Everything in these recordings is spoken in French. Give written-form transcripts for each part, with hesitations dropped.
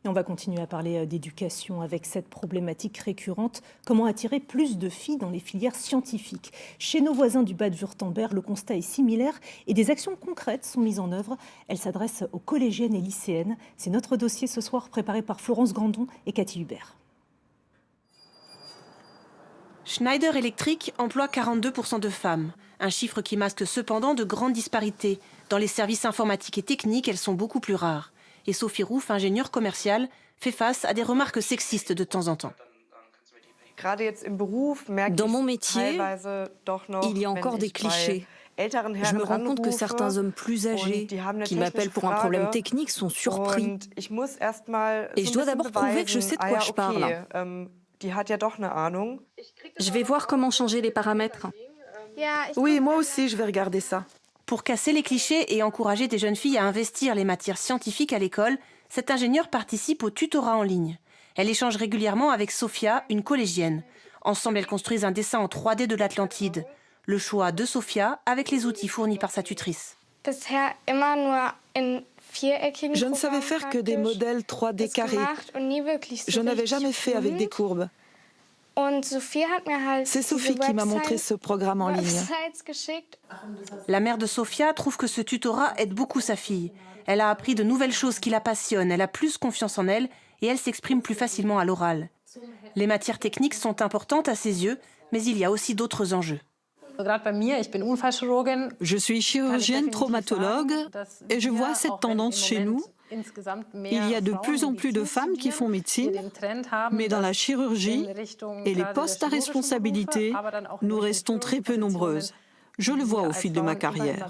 Et on va continuer à parler d'éducation avec cette problématique récurrente. Comment attirer plus de filles dans les filières scientifiques? Chez nos voisins du Bade-Wurtemberg, le constat est similaire et des actions concrètes sont mises en œuvre. Elles s'adressent aux collégiennes et lycéennes. C'est notre dossier ce soir préparé par Florence Grandon et Cathy Hubert. Schneider Electric emploie 42% de femmes. Un chiffre qui masque cependant de grandes disparités. Dans les services informatiques et techniques, elles sont beaucoup plus rares. Et Sophie Rouf, ingénieure commerciale, fait face à des remarques sexistes de temps en temps. Dans mon métier, il y a encore des clichés. Je me rends compte que certains hommes plus âgés qui m'appellent pour un problème technique sont surpris. Et je dois d'abord prouver que je sais de quoi je parle. Je vais voir comment changer les paramètres. Oui, moi aussi, je vais regarder ça. Pour casser les clichés et encourager des jeunes filles à investir les matières scientifiques à l'école, cette ingénieure participe au tutorat en ligne. Elle échange régulièrement avec Sophia, une collégienne. Ensemble, elles construisent un dessin en 3D de l'Atlantide. Le choix de Sophia avec les outils fournis par sa tutrice. Je ne savais faire que des modèles 3D carrés. Je n'avais jamais fait avec des courbes. C'est Sophie qui m'a montré ce programme en ligne. La mère de Sophia trouve que ce tutorat aide beaucoup sa fille. Elle a appris de nouvelles choses qui la passionnent, elle a plus confiance en elle et elle s'exprime plus facilement à l'oral. Les matières techniques sont importantes à ses yeux, mais il y a aussi d'autres enjeux. Je suis chirurgienne traumatologue et je vois cette tendance chez nous. Il y a de plus en plus de femmes qui font médecine, mais dans la chirurgie et les postes à responsabilité, nous restons très peu nombreuses. Je le vois au fil de ma carrière.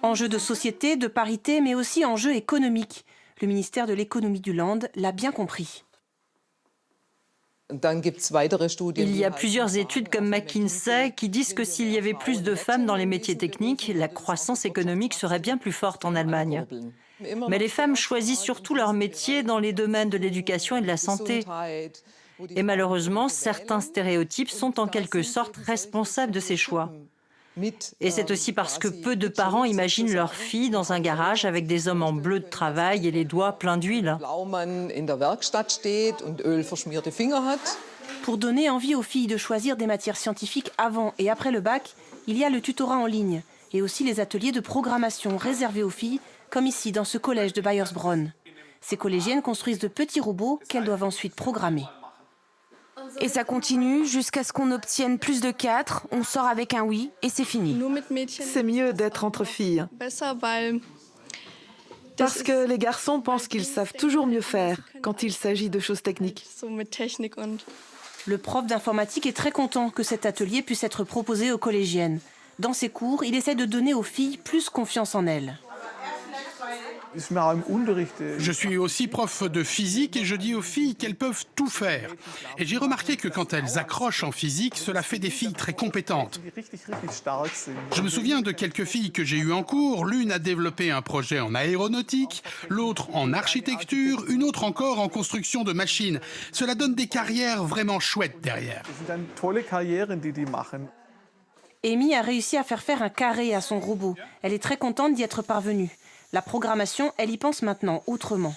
Enjeux de société, de parité, mais aussi enjeux économiques. Le ministère de l'économie du Land l'a bien compris. Il y a plusieurs études comme McKinsey qui disent que s'il y avait plus de femmes dans les métiers techniques, la croissance économique serait bien plus forte en Allemagne. Mais les femmes choisissent surtout leur métier dans les domaines de l'éducation et de la santé. Et malheureusement, certains stéréotypes sont en quelque sorte responsables de ces choix. Et c'est aussi parce que peu de parents imaginent leurs filles dans un garage avec des hommes en bleu de travail et les doigts pleins d'huile. Pour donner envie aux filles de choisir des matières scientifiques avant et après le bac, il y a le tutorat en ligne et aussi les ateliers de programmation réservés aux filles, comme ici dans ce collège de Bayersbronn. Ces collégiennes construisent de petits robots qu'elles doivent ensuite programmer. Et ça continue jusqu'à ce qu'on obtienne plus de 4, on sort avec un oui et c'est fini. C'est mieux d'être entre filles. Parce que les garçons pensent qu'ils savent toujours mieux faire quand il s'agit de choses techniques. Le prof d'informatique est très content que cet atelier puisse être proposé aux collégiennes. Dans ses cours, il essaie de donner aux filles plus confiance en elles. Je suis aussi prof de physique et je dis aux filles qu'elles peuvent tout faire. Et j'ai remarqué que quand elles accrochent en physique, cela fait des filles très compétentes. Je me souviens de quelques filles que j'ai eues en cours. L'une a développé un projet en aéronautique, l'autre en architecture, une autre encore en construction de machines. Cela donne des carrières vraiment chouettes derrière. Amy a réussi à faire un carré à son robot. Elle est très contente d'y être parvenue. La programmation, elle y pense maintenant autrement.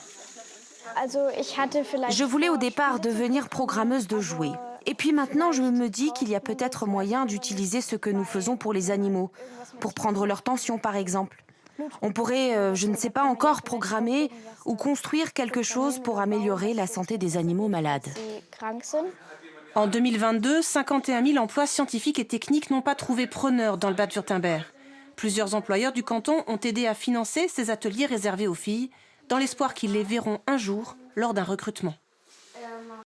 Je voulais au départ devenir programmeuse de jouets. Et puis maintenant, je me dis qu'il y a peut-être moyen d'utiliser ce que nous faisons pour les animaux, pour prendre leur tension par exemple. On pourrait, je ne sais pas encore, programmer ou construire quelque chose pour améliorer la santé des animaux malades. En 2022, 51 000 emplois scientifiques et techniques n'ont pas trouvé preneur dans le Bade-Wurtemberg. Plusieurs employeurs du canton ont aidé à financer ces ateliers réservés aux filles, dans l'espoir qu'ils les verront un jour lors d'un recrutement.